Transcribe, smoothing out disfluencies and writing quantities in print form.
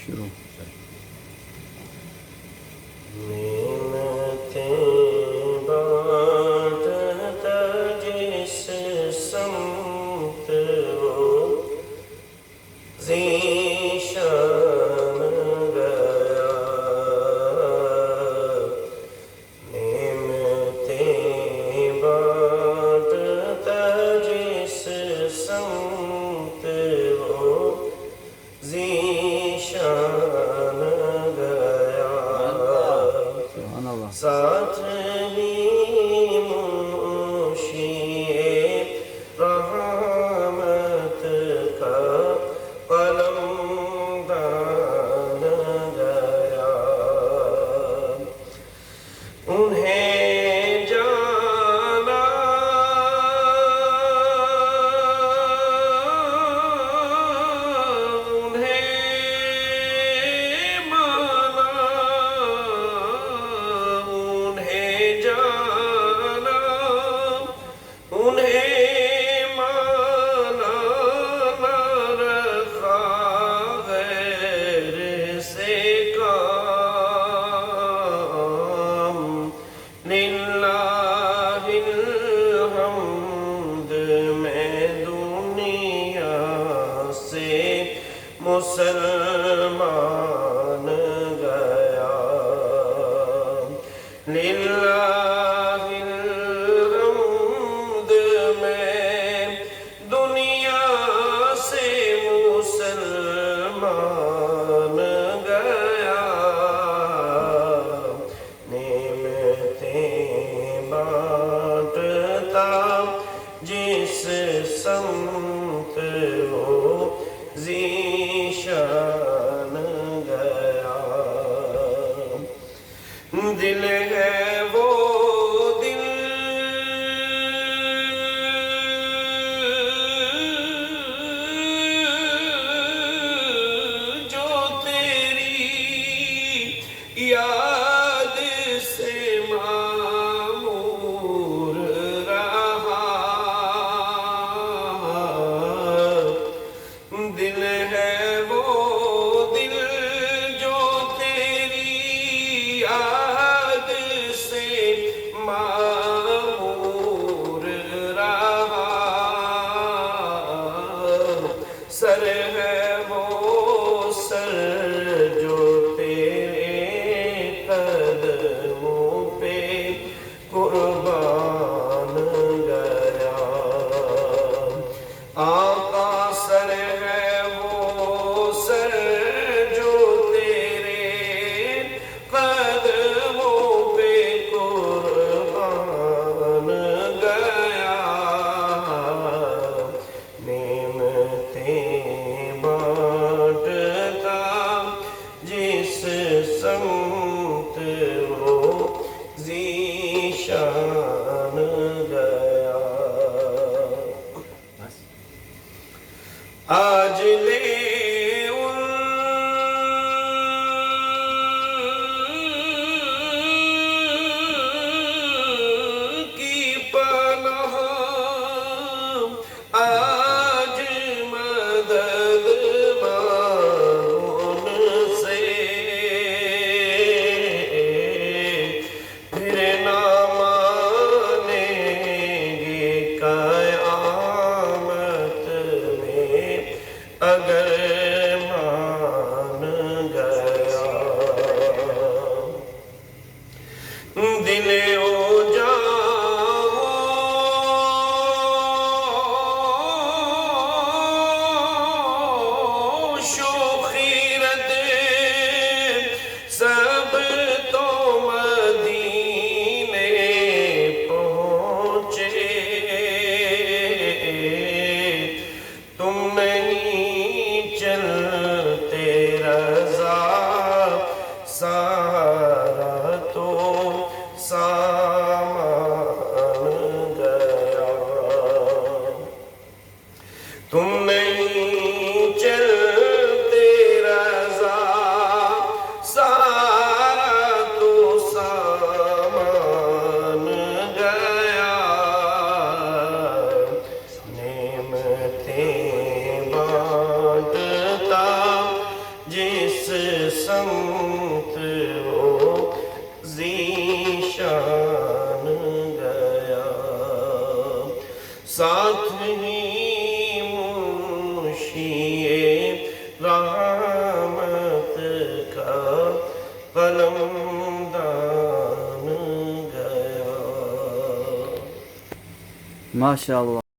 شروع ساتھ ہی منشی رحمت کا قلم دان گیا انہیں جانا مسلمان گیا للہ الحمد میں دنیا سے مسلمان گیا نعمتیں بانٹتا جس سمت ہو ذیشان گیا دل ہے وہ دل جو تیری یاد سے معمور رہا دل ہے وہ دل جو تیری یاد سے معمور رہا سر ہے وہ سر جو تیرے قدموں پہ قربان گیا آقا سر ہے وہ سر جو تیرے قدموں پہ قربان گیا نعمتیں بانٹتا جس سمت ہو ذیشان گیا آج لے ان کی پناہ آج مدد مانگ ان سے پھر نہ مانیں گے قیامت میں اگر مان گیا دل او جاؤ شوخیرت سب تو مدینے پہنچے تم نہیں چلتے رضا سارا تو سامان گیا تم نہیں چلتے رضا سارا تو سامان گیا نعمتیں بانٹتا جس سمت وہ ذیشان گیا ساتھ ہی منشی رحمت کا قلم دان گیا. ماشاء اللہ.